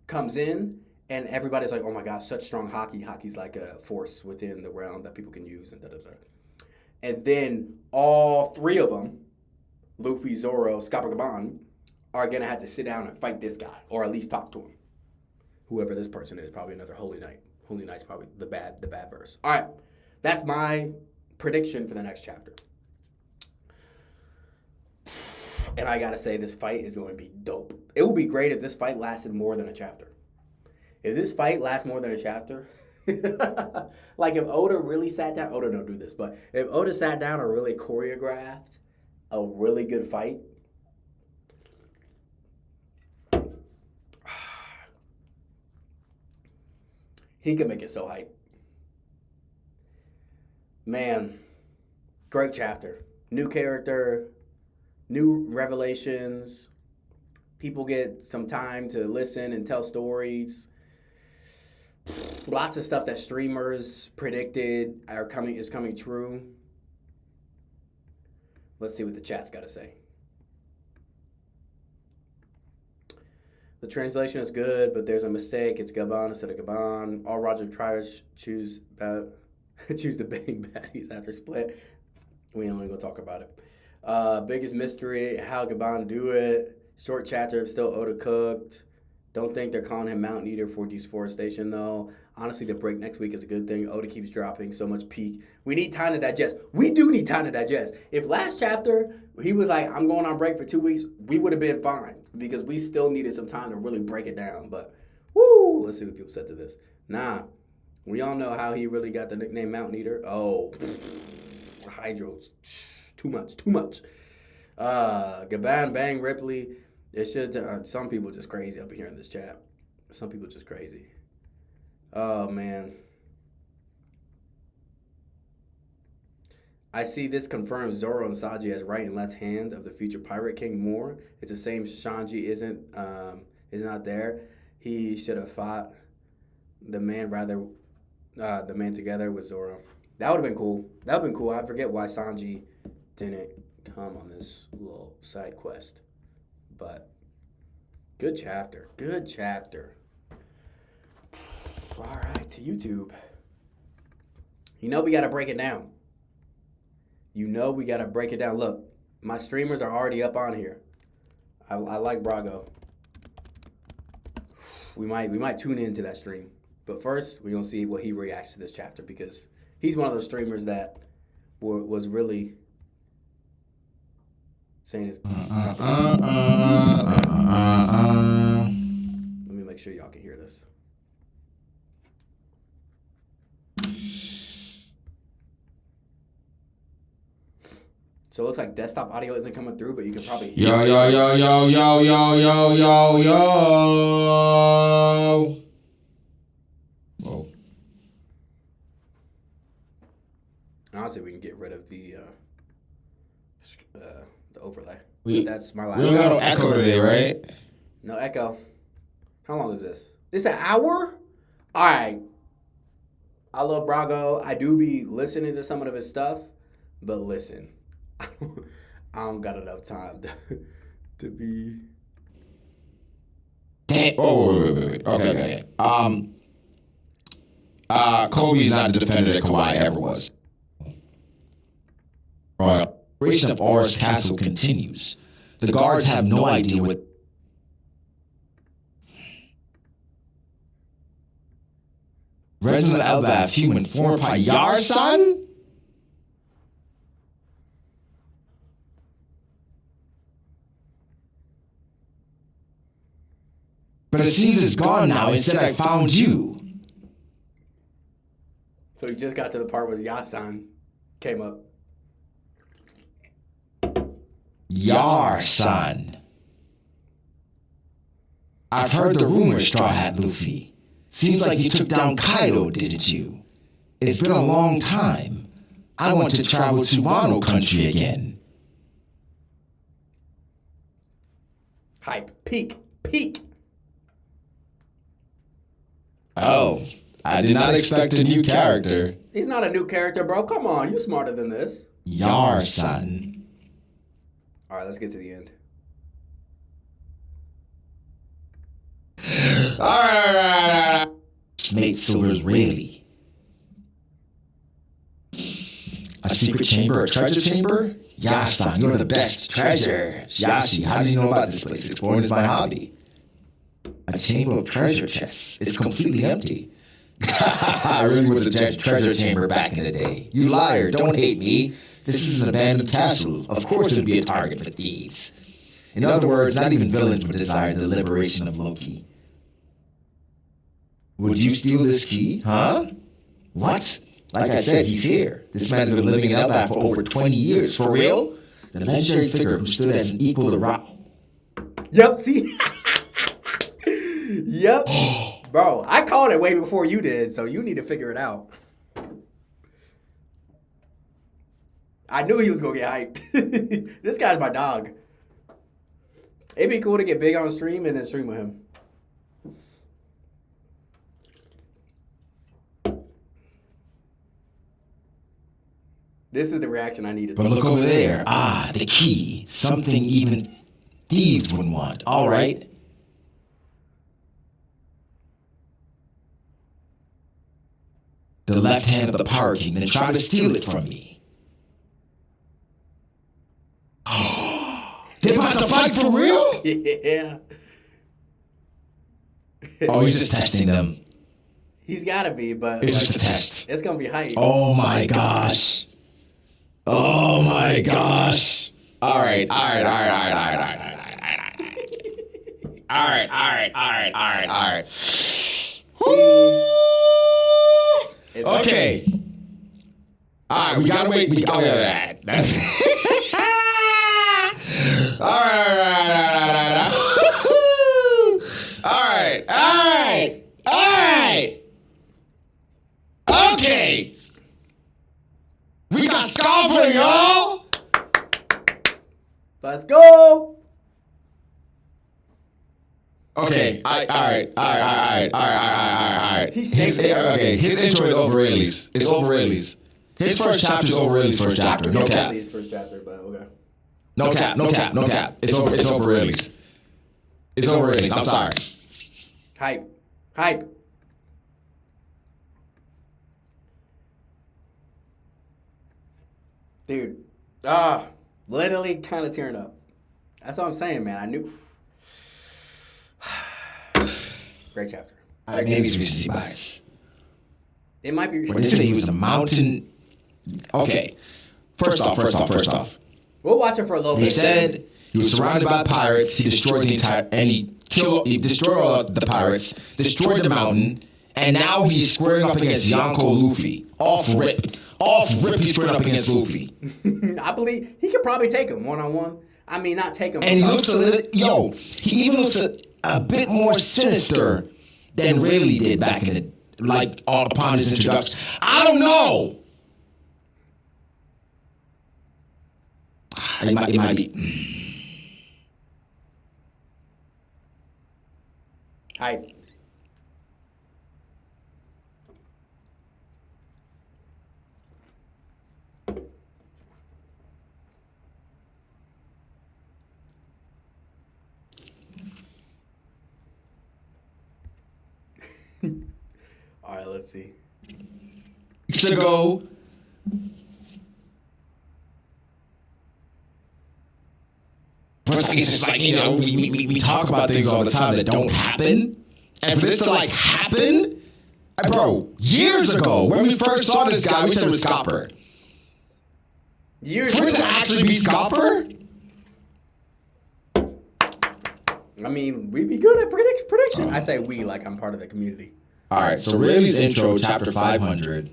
comes in, and everybody's like, oh my gosh, such strong Haki. Haki's like a force within the realm that people can use, and da-da-da. And then all three of them, Luffy, Zoro, Scopper Gaban, are going to have to sit down and fight this guy, or at least talk to him. Whoever this person is, probably another Holy Knight. Holy Knight's probably the bad verse. All right, that's my prediction for the next chapter. And I gotta say, this fight is going to be dope. It would be great if this fight lasted more than a chapter. If this fight lasts more than a chapter, like if Oda really sat down, Oda don't do this, but if Oda sat down and really choreographed a really good fight, he could make it so hype. Man, great chapter. New character, new revelations. People get some time to listen and tell stories. Lots of stuff that streamers predicted is coming true. Let's see what the chat's got to say. The translation is good, but there's a mistake. It's Gaban instead of Gaban. All Roger tries choose the bang baddies after split. We ain't gonna talk about it. Biggest mystery, how Gaban do it. Short chapter, still Oda cooked. Don't think they're calling him Mountain Eater for deforestation, though. Honestly, the break next week is a good thing. Oda keeps dropping so much peak. We need time to digest. We do need time to digest. If last chapter he was like, I'm going on break for 2 weeks, we would have been fine because we still needed some time to really break it down. But, woo, let's see what people said to this. Nah, we all know how he really got the nickname Mountain Eater. Oh, Hydros. Too much. Gaban, Bang, Ripley. It should. Some people just crazy up here in this chat. Some people just crazy. Oh man. I see this confirms Zoro and Sanji as right and left hand of the future Pirate King more. It's the same. Sanji is not there. He should have fought the man together with Zoro. That would have been cool. I forget why Sanji didn't come on this little side quest. But good chapter. All right, to YouTube. You know we got to break it down. Look, my streamers are already up on here. I like Brago. We might tune into that stream. But first, we're going to see what he reacts to this chapter because he's one of those streamers that was really saying his. Let me make sure y'all can hear this. So it looks like desktop audio isn't coming through, but you can probably hear. Yo. Whoa. Honestly, we can get rid of the overlay. That's my last. We don't got no echo today, right? No echo. How long is this? It's an hour? All right. I love Brago. I do be listening to some of his stuff, but listen, I don't got enough time to be. Damn. Oh, wait. Okay. Kobe's not the defender that Kawhi ever was. Operation of Aur's castle continues. The guards have no idea what. Resident Elbaf, human form by Yar-san? But it seems it's gone now. Instead, I found you. So he just got to the part where Yasan came up. Yar-san. I've heard the rumor, Straw Hat Luffy. Seems like you took down Kaido, didn't you? It's been a long time. I want to travel to Wano country again. Hype. Peak. Oh, I did not expect a new character. He's not a new character, bro. Come on, you smarter than this. Yar-san. All right, let's get to the end. All right. Nate Silver's really. A secret chamber, a treasure chamber? Yasan, you're the best. Treasure. Yashi, how did you know about this place? Exploring is my hobby. A chamber of treasure chests. It's completely empty. I really was a treasure chamber back in the day. You liar, don't hate me. This is an abandoned castle. Of course it would be a target for thieves. In other words, not even villains would desire the liberation of Loki. Would you steal this key? Huh? What? Like I said, he's here. This man's been living in Elbaf for over 20 years. For real? The legendary figure who stood as an equal to Rock. Yep, see? Yep. Bro, I called it way before you did, so you need to figure it out. I knew he was going to get hyped. This guy's my dog. It'd be cool to get big on stream and then stream with him. This is the reaction I needed. But look over there. Ah, the key. Something even thieves wouldn't want. All right. The left hand of the Power King, then try to steal it from me. Yeah. Oh, he's just testing them. He's gotta be, but It's like, just a test. it's gonna be hype. Oh my gosh. Oh my gosh. All right. Okay. All right, we gotta wait. All right. Okay. We got Scoffer, y'all. Let's go. Okay. All right. His intro is over Rayleigh's. It's over Rayleigh's. His first chapter is over Rayleigh's first chapter. No cap. His first chapter, but okay. No cap. It's over Rayleigh's. It's over Rayleigh's. I'm sorry. Hype. Dude, literally kind of tearing up. That's what I'm saying, man. I knew. Great chapter. Maybe it's recency bias. It might be. When they say he was a mountain. Okay. First off. We'll watch it for a little bit. They said he was surrounded by pirates. He destroyed the entire, and he destroyed all the pirates, destroyed the mountain, and now he's squaring up against Yonko Luffy. Off rip, he's squaring up against Luffy. I believe he could probably take him one-on-one. I mean, not take him. And he looks he even looks a bit more sinister than Rayleigh did back in the, upon his introduction. I don't know. It might be. Hype. All right, let's see. Weeks ago, it's just like, we talk about things all the time that don't happen. And for this to happen, bro, years ago, when we first saw this guy, we said it was Scopper. For it to actually be Scopper? I mean, we'd be good at prediction. I say we like I'm part of the community. All right, so Rayleigh's intro, chapter 500.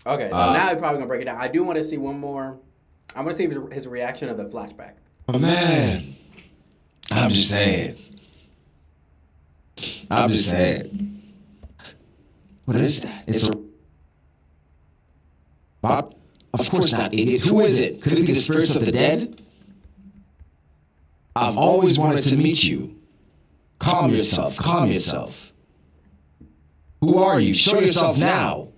Okay, so now we're probably going to break it down. I do want to see one more. I want to see his reaction of the flashback. Oh, man. I'm just saying. What is that? It's a... Bob? Of course not, idiot. Who is it? Could it be the spirits of the dead? I've always wanted to meet you. Calm yourself. Who are you? Show yourself now.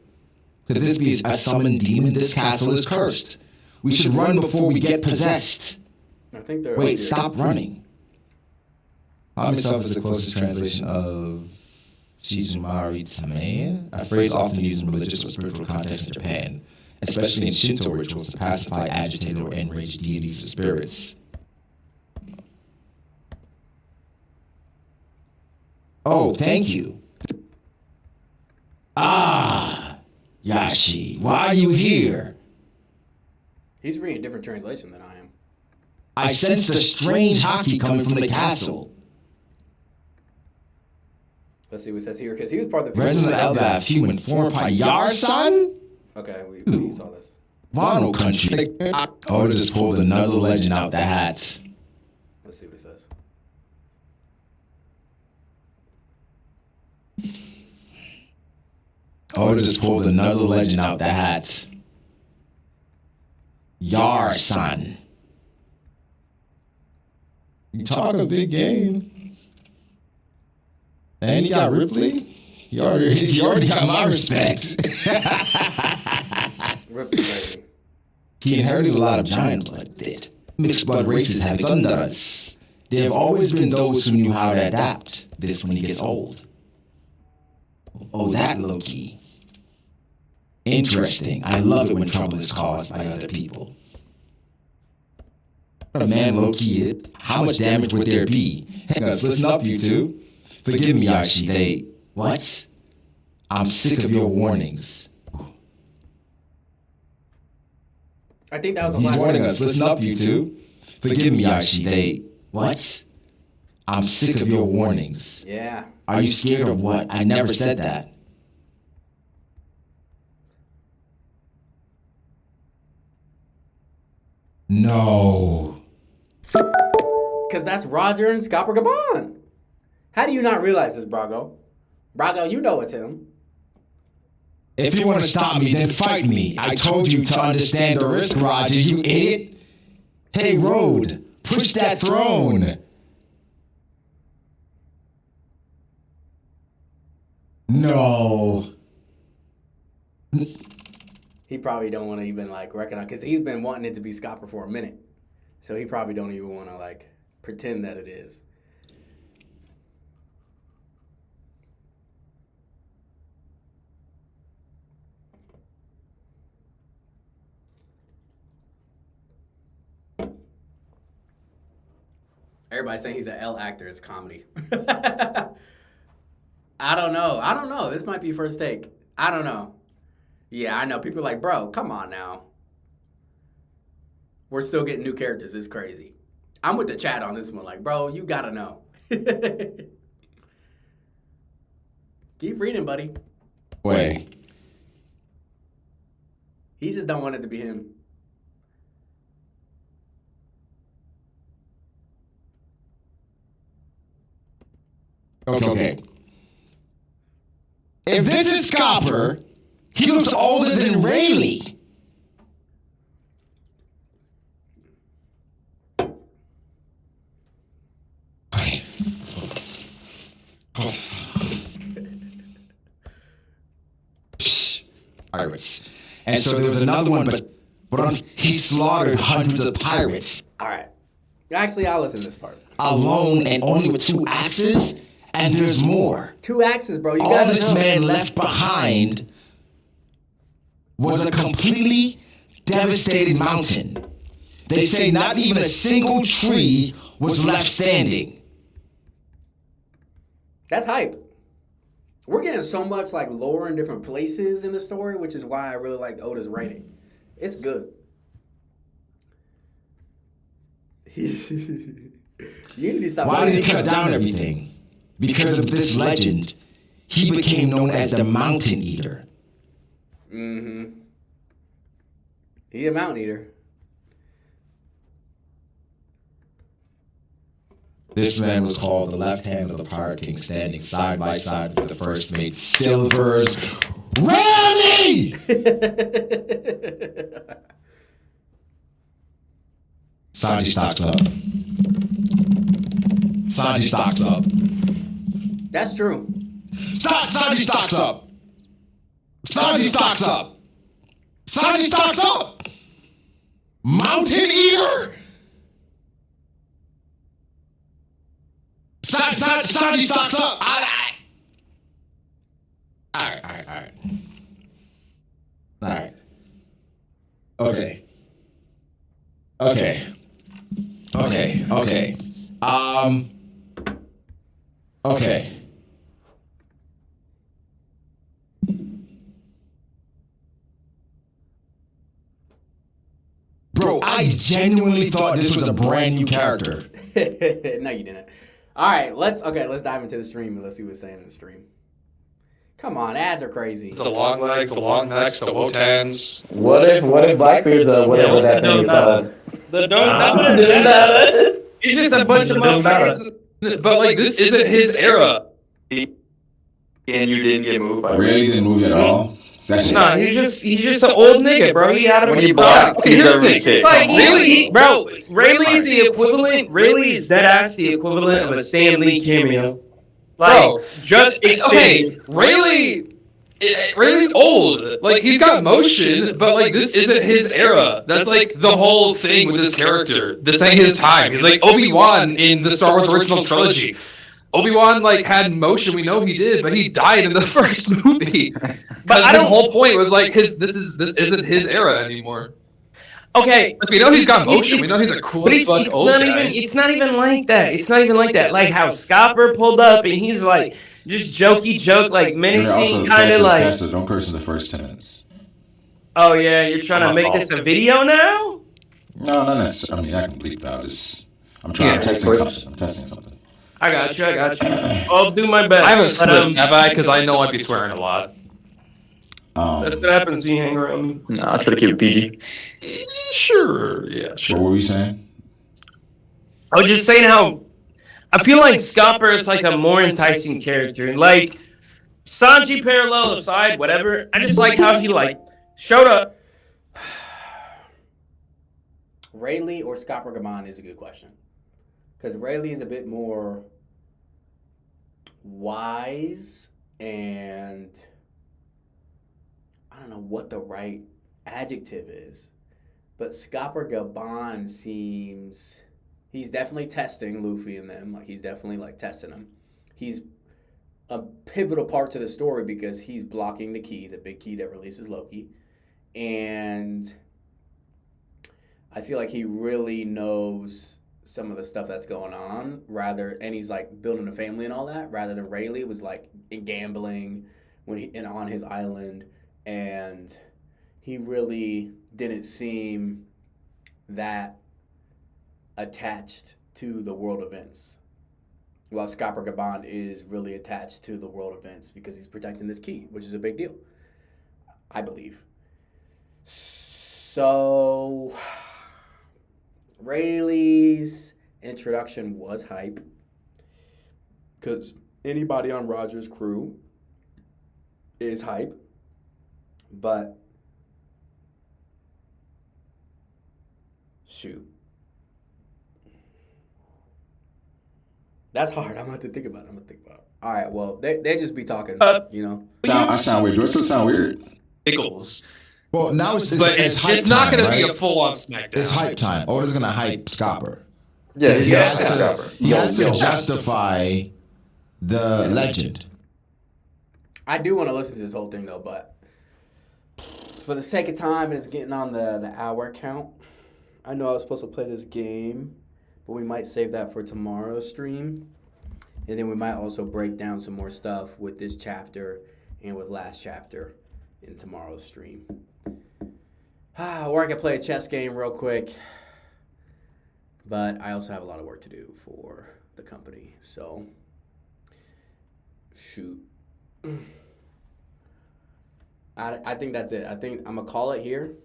Could this be a summoned demon? This castle is cursed. We should run before we get possessed. I think they're... Wait, stop running. Calm yourself is the closest translation of Shizumari Tamea, a phrase often used in religious or spiritual contexts in Japan, especially in Shinto rituals to pacify agitated or enraged deities or spirits. Oh, thank you. Ah, Yashi, why are you here? He's reading a different translation than I am. I sensed a strange haki coming from the castle. Let's see what it says here, because he was part of the... Resident Elbaf, human form by Yar-san? Okay, we saw this. Wano country. Oda just pulled another legend out the hat. Let's see what it says. Oda just pulled another legend out the hat. Yar-san. You talk a big game. And you got Ripley? You already got my respect. Ripley. He inherited a lot of giant blood that mixed blood races have thunderous. There have always been those who knew how to adapt this when he gets old. Oh, that low-key. Interesting. I love it when trouble is caused by other people. a man low-key is, how much damage would there be? Hang on, listen up, you two. Forgive me, Yashi, they... What? I'm sick of your warnings. I think that was a He's flashback. warning us. Listen up, you two. Forgive me, Yashi, they... What? I'm sick of your warnings. Yeah. Are you scared of what? I never said that. No. Because that's Roger and Scopper Gabon. How do you not realize this, Brago? Brago, you know it's him. If you want to stop me, then fight me. I told you to understand the risk, Roger, you idiot. Hey, Road, push that throne. No. He probably don't want to even recognize, because he's been wanting it to be Scopper for a minute. So he probably don't even want to pretend that it is. Everybody's saying he's an L actor. It's comedy. I don't know. This might be first take. I don't know. Yeah, I know. People are like, bro, come on now. We're still getting new characters. It's crazy. I'm with the chat on this one. Like, bro, you gotta know. Keep reading, buddy. Wait. He just don't want it to be him. Okay. If this is Scopper, he looks older than Rayleigh. Pirates. And so there was another one, but he slaughtered hundreds of pirates. All right. Actually, I'll listen to this part. Alone and only with 2 axes? And there's more. 2 axes, bro. You All gotta this know. man left behind was a completely devastated mountain. They say not even a single tree was left standing. That's hype. We're getting so much lore in different places in the story, which is why I really like Oda's writing. It's good. You need to stop. Why did he cut down everything? Because of this legend, he became known as the Mountain Eater. Mm-hmm. He a mountain eater. This man was called the left hand of the Pirate King, standing side by side with the first mate, Silver's Rayleigh! Sanji stocks up. Sanji stocks up. That's true. Sanji stocks up. Sanji stocks up. Sanji stocks up. Mountain Eater. Sanji stocks up. All right. Okay. Okay. Bro, I genuinely thought this was a brand new character. No, you didn't. All right, let's dive into the stream and let's see what's saying in the stream. Come on, ads are crazy. The long legs, the long necks, the Wotans. What if Blackbeard's whatever that thing is called? The Donut. It's just a bunch of motherfuckers. But this isn't his era. And you didn't get moved by Really didn't move at all. That's Nah, he's just an old nigga, bro. He had When a he black, he's Here's the every thing. kid. It's like, Really? bro, Rayleigh's the equivalent. Rayleigh's deadass the equivalent of a Stan Lee cameo. Bro, just okay, Rayleigh's old. He's got motion, but this isn't his era. That's the whole thing with this character. This ain't his time. He's like Obi-Wan in the Star Wars original trilogy. Obi-Wan had motion, we know he did, but he died in the first movie. But his whole point was this isn't his era anymore. Okay, Like, we know he's got motion. We know he's a cool but as it's, fuck it's old not guy. even. It's not even like that. It's not even like that. Like how Scopper pulled up and he's like just jokey joke, like And also, menacing, kind of like. Pastor, don't curse in the first 10 minutes. Oh yeah, you're trying to make this a video now? No, not necessarily. I mean, I can bleep out. I'm testing something. I got you. I'll do my best. I haven't but, slipped, have I? Because I know I'd be swearing a lot. That's what happens when you hang around me. No, I'll try to keep it PG. Sure. Yeah, What sure. were you saying? I was just saying how I feel like Scopper is like a more enticing character. Like Sanji parallel aside, whatever. I just like how he like showed up. Rayleigh or Scopper Gaban is a good question. Because Rayleigh is a bit more wise and I don't know what the right adjective is. But Scopper Gaban seems he's definitely testing Luffy and them. Like he's definitely like testing them. He's a pivotal part to the story because he's blocking the key, the big key that releases Loki. And I feel like he really knows some of the stuff that's going on and he's like building a family and all that rather than Rayleigh was like gambling and on his island, and he really didn't seem that attached to the world events. While Scopper Gaban is really attached to the world events because he's protecting this key, which is a big deal, I believe. So Rayleigh's introduction was hype because anybody on Roger's crew is hype, but shoot, that's hard. I'm gonna have to think about it. All right, well, they just be talking, you know. I sound weird. Do I still sound weird? Pickles. Well, now it's But hype it's not time, going to be right? a full-on SmackDown. It's hype time. Oda's gonna hype Scopper. Yeah, He has to Yo. justify the legend. I do want to listen to this whole thing though, but for the sake of time, it's getting on the hour count. I know I was supposed to play this game, but we might save that for tomorrow's stream. And then we might also break down some more stuff with this chapter and with last chapter in tomorrow's stream. Or I could play a chess game real quick. But I also have a lot of work to do for the company. So, shoot. I think that's it. I think I'm going to call it here.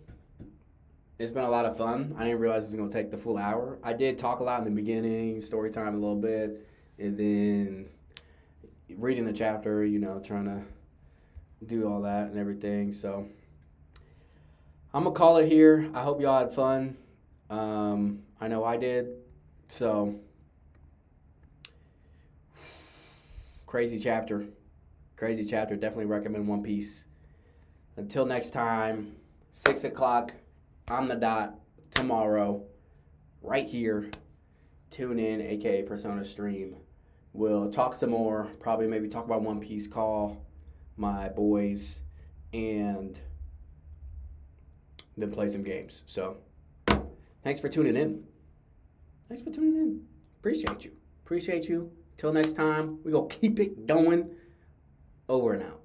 It's been a lot of fun. I didn't realize it was going to take the full hour. I did talk a lot in the beginning, story time a little bit, and then reading the chapter, you know, trying to do all that and everything. So I'm going to call it here. I hope y'all had fun. I know I did. So crazy chapter. Definitely recommend One Piece. Until next time, 6 o'clock on the dot tomorrow, right here. Tune in, aka Persona Stream. We'll talk some more. Probably maybe talk about One Piece, call my boys, and then play some games. So thanks for tuning in. Appreciate you. Till next time, we gonna keep it going. Over and out.